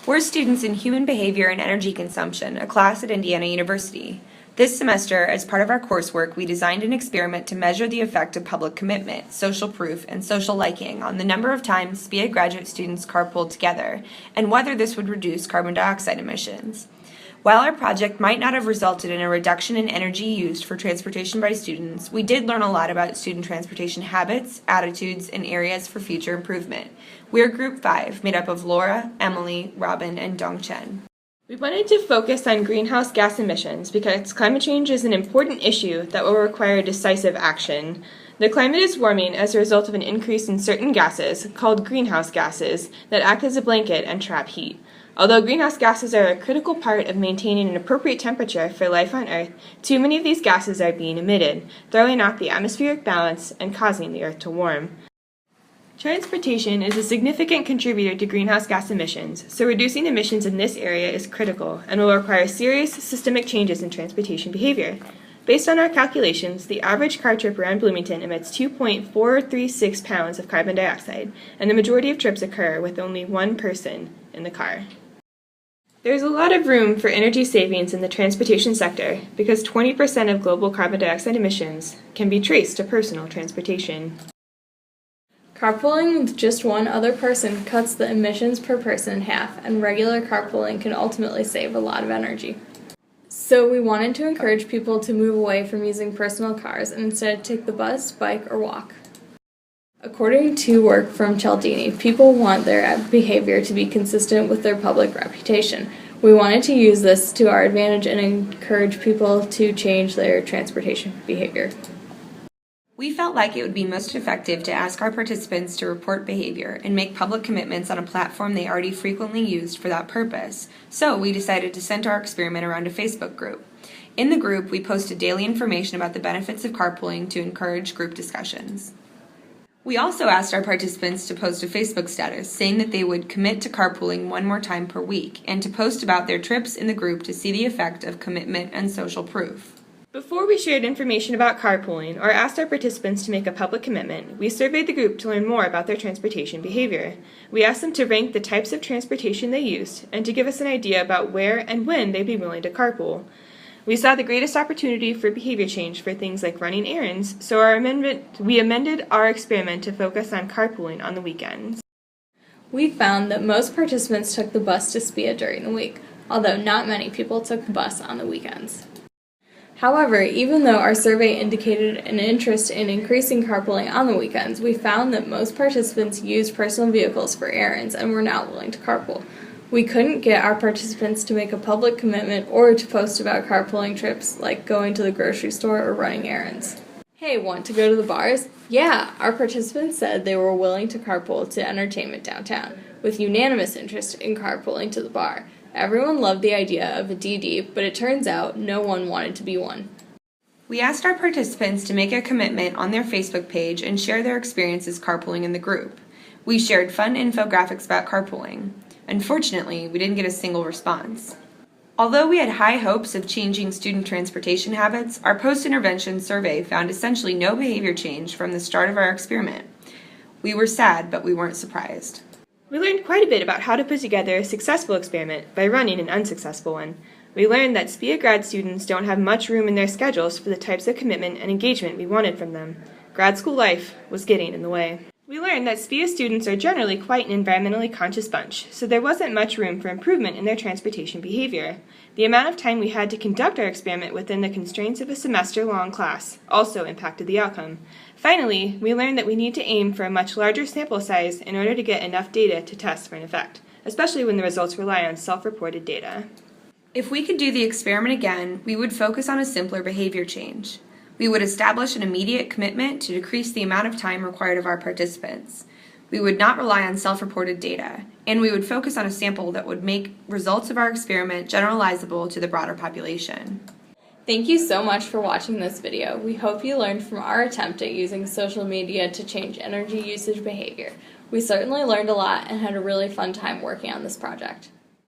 We're students in Human Behavior and Energy Consumption, a class at Indiana University. This semester, as part of our coursework, we designed an experiment to measure the effect of public commitment, social proof, and social liking on the number of times SPEA graduate students carpooled together, and whether this would reduce carbon dioxide emissions. While our project might not have resulted in a reduction in energy used for transportation by students, we did learn a lot about student transportation habits, attitudes, and areas for future improvement. We're Group 5, made up of Laura, Emily, Robin, and Dongchen. We wanted to focus on greenhouse gas emissions because climate change is an important issue that will require decisive action. The climate is warming as a result of an increase in certain gases, called greenhouse gases, that act as a blanket and trap heat. Although greenhouse gases are a critical part of maintaining an appropriate temperature for life on Earth, too many of these gases are being emitted, throwing off the atmospheric balance and causing the Earth to warm. Transportation is a significant contributor to greenhouse gas emissions, so reducing emissions in this area is critical and will require serious systemic changes in transportation behavior. Based on our calculations, the average car trip around Bloomington emits 2.436 pounds of carbon dioxide, and the majority of trips occur with only one person in the car. There is a lot of room for energy savings in the transportation sector because 20% of global carbon dioxide emissions can be traced to personal transportation. Carpooling with just one other person cuts the emissions per person in half, and regular carpooling can ultimately save a lot of energy. So we wanted to encourage people to move away from using personal cars and instead take the bus, bike, or walk. According to work from Cialdini, people want their behavior to be consistent with their public reputation. We wanted to use this to our advantage and encourage people to change their transportation behavior. We felt like it would be most effective to ask our participants to report behavior and make public commitments on a platform they already frequently used for that purpose, so we decided to center our experiment around a Facebook group. In the group, we posted daily information about the benefits of carpooling to encourage group discussions. We also asked our participants to post a Facebook status saying that they would commit to carpooling one more time per week and to post about their trips in the group to see the effect of commitment and social proof. Before we shared information about carpooling or asked our participants to make a public commitment, we surveyed the group to learn more about their transportation behavior. We asked them to rank the types of transportation they used and to give us an idea about where and when they'd be willing to carpool. We saw the greatest opportunity for behavior change for things like running errands, so we amended our experiment to focus on carpooling on the weekends. We found that most participants took the bus to SPEA during the week, although not many people took the bus on the weekends. However, even though our survey indicated an interest in increasing carpooling on the weekends, we found that most participants used personal vehicles for errands and were not willing to carpool. We couldn't get our participants to make a public commitment or to post about carpooling trips like going to the grocery store or running errands. Hey, want to go to the bars? Yeah, our participants said they were willing to carpool to entertainment downtown, with unanimous interest in carpooling to the bar. Everyone loved the idea of a DD, but it turns out no one wanted to be one. We asked our participants to make a commitment on their Facebook page and share their experiences carpooling in the group. We shared fun infographics about carpooling. Unfortunately, we didn't get a single response. Although we had high hopes of changing student transportation habits, our post-intervention survey found essentially no behavior change from the start of our experiment. We were sad, but we weren't surprised. We learned quite a bit about how to put together a successful experiment by running an unsuccessful one. We learned that SPEA grad students don't have much room in their schedules for the types of commitment and engagement we wanted from them. Grad school life was getting in the way. We learned that SPEA students are generally quite an environmentally conscious bunch, so there wasn't much room for improvement in their transportation behavior. The amount of time we had to conduct our experiment within the constraints of a semester-long class also impacted the outcome. Finally, we learned that we need to aim for a much larger sample size in order to get enough data to test for an effect, especially when the results rely on self-reported data. If we could do the experiment again, we would focus on a simpler behavior change. We would establish an immediate commitment to decrease the amount of time required of our participants. We would not rely on self-reported data, and we would focus on a sample that would make results of our experiment generalizable to the broader population. Thank you so much for watching this video. We hope you learned from our attempt at using social media to change energy usage behavior. We certainly learned a lot and had a really fun time working on this project.